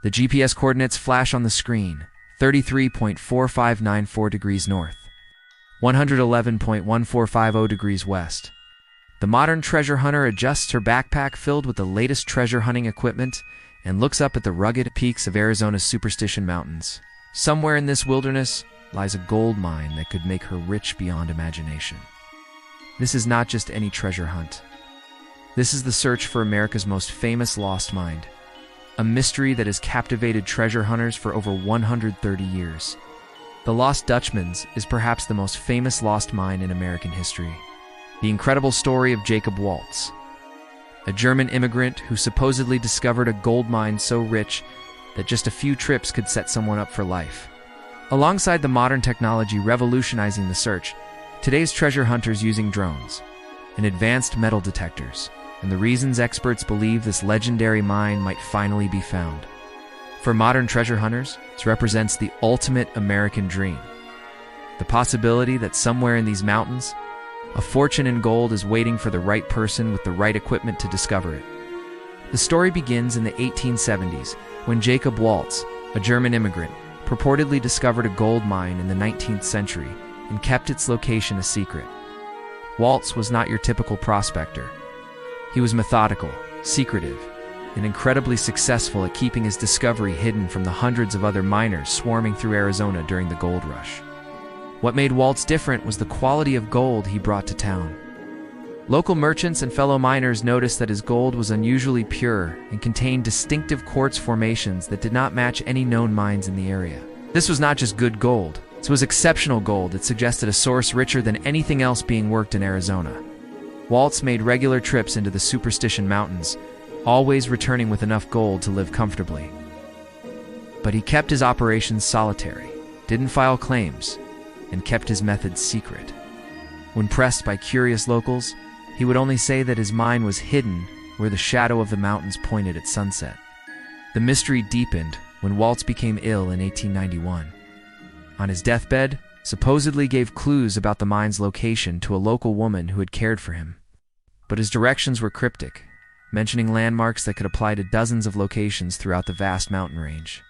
The GPS coordinates flash on the screen: 33.4594 degrees north, 111.1450 degrees west. The modern treasure hunter adjusts her backpack filled with the latest treasure hunting equipment and looks up at the rugged peaks of Arizona's Superstition Mountains. Somewhere in this wilderness lies a gold mine that could make her rich beyond imagination. This is not just any treasure hunt. This is the search for America's most famous lost mine, a mystery that has captivated treasure hunters for over 130 years. The Lost Dutchman is perhaps the most famous lost mine in American history. The incredible story of Jacob Waltz, a German immigrant who supposedly discovered a gold mine so rich that just a few trips could set someone up for life. Alongside the modern technology revolutionizing the search, today's treasure hunters using drones and advanced metal detectors, and the reasons experts believe this legendary mine might finally be found. For modern treasure hunters, this represents the ultimate American dream. The possibility that somewhere in these mountains, a fortune in gold is waiting for the right person with the right equipment to discover it. The story begins in the 1870s when Jacob Waltz, a German immigrant, purportedly discovered a gold mine in the 19th century and kept its location a secret. Waltz was not your typical prospector. He was methodical, secretive, and incredibly successful at keeping his discovery hidden from the hundreds of other miners swarming through Arizona during the gold rush. What made Waltz different was the quality of gold he brought to town. Local merchants and fellow miners noticed that his gold was unusually pure and contained distinctive quartz formations that did not match any known mines in the area. This was not just good gold. This was exceptional gold that suggested a source richer than anything else being worked in Arizona. Waltz made regular trips into the Superstition Mountains, always returning with enough gold to live comfortably. But he kept his operations solitary, didn't file claims, and kept his methods secret. When pressed by curious locals, he would only say that his mine was hidden where the shadow of the mountains pointed at sunset. The mystery deepened when Waltz became ill in 1891. On his deathbed, supposedly gave clues about the mine's location to a local woman who had cared for him. But his directions were cryptic, mentioning landmarks that could apply to dozens of locations throughout the vast mountain range.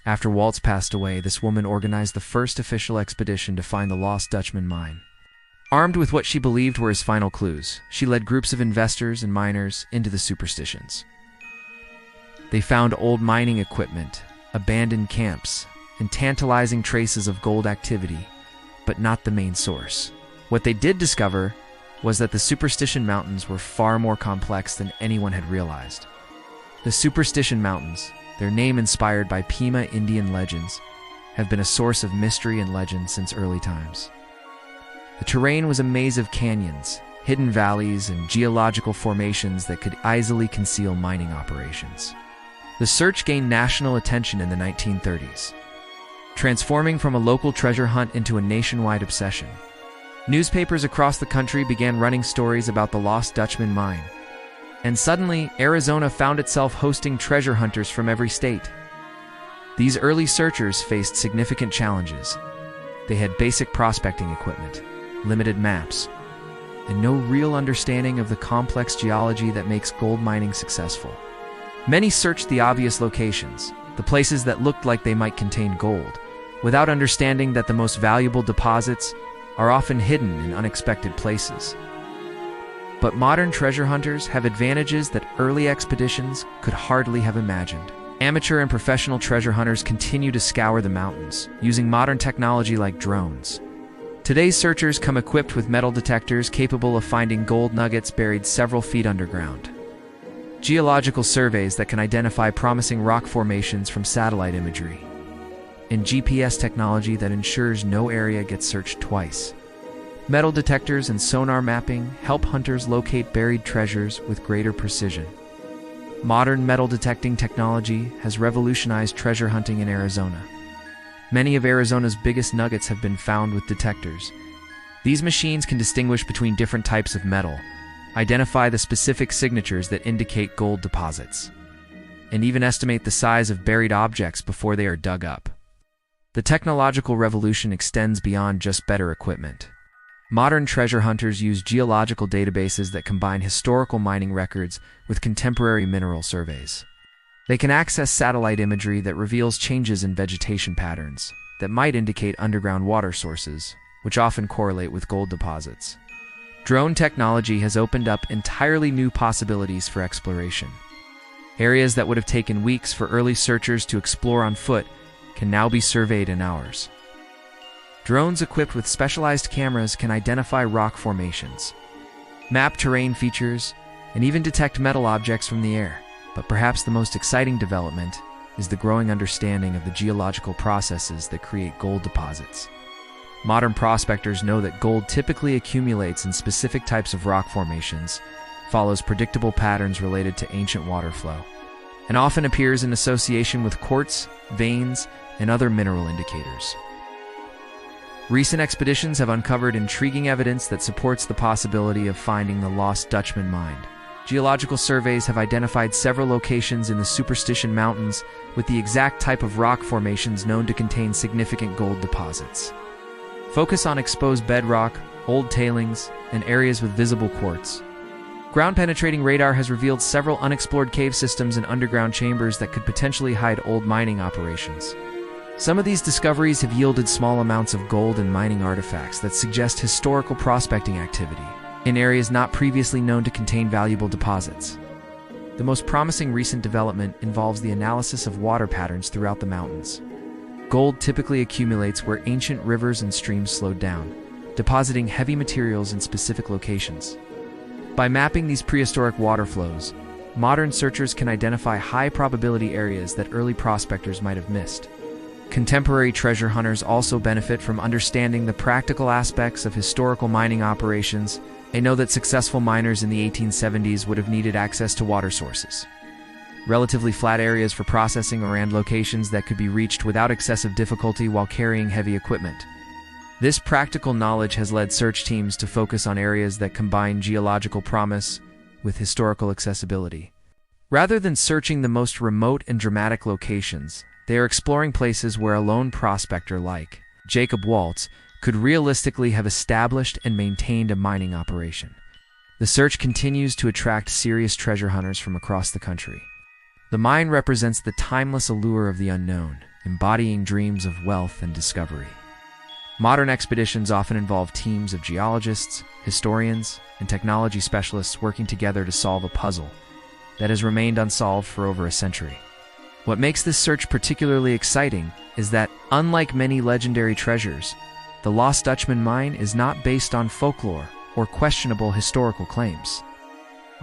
After Waltz passed away, this woman organized the first official expedition to find the Lost Dutchman Mine. Armed with what she believed were his final clues, she led groups of investors and miners into the Superstitions. They found old mining equipment, abandoned camps, and tantalizing traces of gold activity, but not the main source. What they did discover was that the Superstition Mountains were far more complex than anyone had realized. The Superstition Mountains, their name inspired by Pima Indian legends, have been a source of mystery and legend since early times. The terrain was a maze of canyons, hidden valleys, and geological formations that could easily conceal mining operations. The search gained national attention in the 1930s, transforming from a local treasure hunt into a nationwide obsession. Newspapers across the country began running stories about the Lost Dutchman Mine, and suddenly Arizona found itself hosting treasure hunters from every state. These early searchers faced significant challenges. They had basic prospecting equipment, limited maps, and no real understanding of the complex geology that makes gold mining successful. Many searched the obvious locations, the places that looked like they might contain gold, without understanding that the most valuable deposits are often hidden in unexpected places. But modern treasure hunters have advantages that early expeditions could hardly have imagined. Amateur and professional treasure hunters continue to scour the mountains, using modern technology like drones. Today's searchers come equipped with metal detectors capable of finding gold nuggets buried several feet underground, geological surveys that can identify promising rock formations from satellite imagery, and GPS technology that ensures no area gets searched twice. Metal detectors and sonar mapping help hunters locate buried treasures with greater precision. Modern metal detecting technology has revolutionized treasure hunting in Arizona. Many of Arizona's biggest nuggets have been found with detectors. These machines can distinguish between different types of metal, identify the specific signatures that indicate gold deposits, and even estimate the size of buried objects before they are dug up. The technological revolution extends beyond just better equipment. Modern treasure hunters use geological databases that combine historical mining records with contemporary mineral surveys. They can access satellite imagery that reveals changes in vegetation patterns that might indicate underground water sources, which often correlate with gold deposits. Drone technology has opened up entirely new possibilities for exploration. Areas that would have taken weeks for early searchers to explore on foot can now be surveyed in hours. Drones equipped with specialized cameras can identify rock formations, map terrain features, and even detect metal objects from the air. But perhaps the most exciting development is the growing understanding of the geological processes that create gold deposits. Modern prospectors know that gold typically accumulates in specific types of rock formations, follows predictable patterns related to ancient water flow, and often appears in association with quartz, veins, and other mineral indicators. Recent expeditions have uncovered intriguing evidence that supports the possibility of finding the Lost Dutchman Mine. Geological surveys have identified several locations in the Superstition Mountains with the exact type of rock formations known to contain significant gold deposits. Focus on exposed bedrock, old tailings, and areas with visible quartz. Ground-penetrating radar has revealed several unexplored cave systems and underground chambers that could potentially hide old mining operations. Some of these discoveries have yielded small amounts of gold and mining artifacts that suggest historical prospecting activity in areas not previously known to contain valuable deposits. The most promising recent development involves the analysis of water patterns throughout the mountains. Gold typically accumulates where ancient rivers and streams slowed down, depositing heavy materials in specific locations. By mapping these prehistoric water flows, modern searchers can identify high-probability areas that early prospectors might have missed. Contemporary treasure hunters also benefit from understanding the practical aspects of historical mining operations. They know that successful miners in the 1870s would have needed access to water sources, relatively flat areas for processing, and locations that could be reached without excessive difficulty while carrying heavy equipment. This practical knowledge has led search teams to focus on areas that combine geological promise with historical accessibility. Rather than searching the most remote and dramatic locations, they are exploring places where a lone prospector like Jacob Waltz could realistically have established and maintained a mining operation. The search continues to attract serious treasure hunters from across the country. The mine represents the timeless allure of the unknown, embodying dreams of wealth and discovery. Modern expeditions often involve teams of geologists, historians, and technology specialists working together to solve a puzzle that has remained unsolved for over a century. What makes this search particularly exciting is that, unlike many legendary treasures, the Lost Dutchman Mine is not based on folklore or questionable historical claims.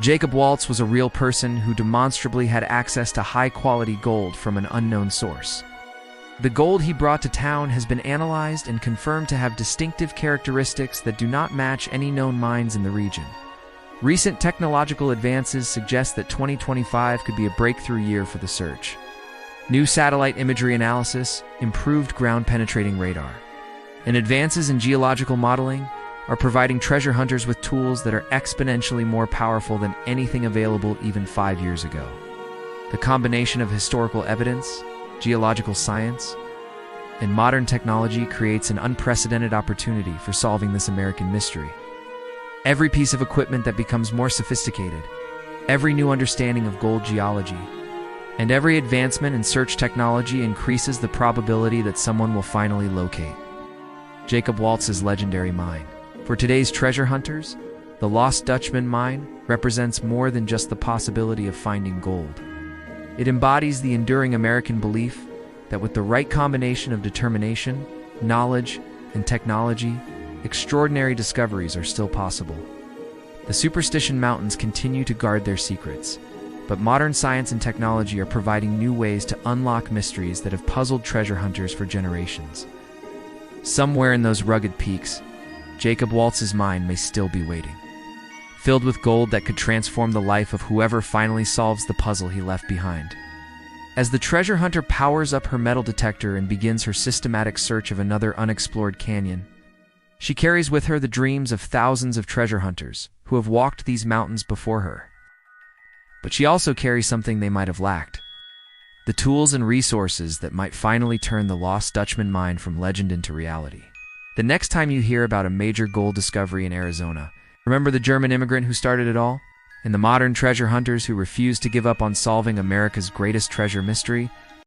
Jacob Waltz was a real person who demonstrably had access to high-quality gold from an unknown source. The gold he brought to town has been analyzed and confirmed to have distinctive characteristics that do not match any known mines in the region. Recent technological advances suggest that 2025 could be a breakthrough year for the search. New satellite imagery analysis, improved ground-penetrating radar, and advances in geological modeling are providing treasure hunters with tools that are exponentially more powerful than anything available even 5 years ago. The combination of historical evidence, geological science, and modern technology creates an unprecedented opportunity for solving this American mystery. Every piece of equipment that becomes more sophisticated, every new understanding of gold geology, and every advancement in search technology increases the probability that someone will finally locate Jacob Waltz's legendary mine. For today's treasure hunters, the Lost Dutchman Mine represents more than just the possibility of finding gold. It embodies the enduring American belief that with the right combination of determination, knowledge, and technology, extraordinary discoveries are still possible. The Superstition Mountains continue to guard their secrets, but modern science and technology are providing new ways to unlock mysteries that have puzzled treasure hunters for generations. Somewhere in those rugged peaks, Jacob Waltz's mine may still be waiting, filled with gold that could transform the life of whoever finally solves the puzzle he left behind. As the treasure hunter powers up her metal detector and begins her systematic search of another unexplored canyon, she carries with her the dreams of thousands of treasure hunters who have walked these mountains before her. But she also carries something they might have lacked: the tools and resources that might finally turn the Lost Dutchman Mine from legend into reality. The next time you hear about a major gold discovery in Arizona, remember the German immigrant who started it all? and the modern treasure hunters who refuse to give up on solving America's greatest treasure mystery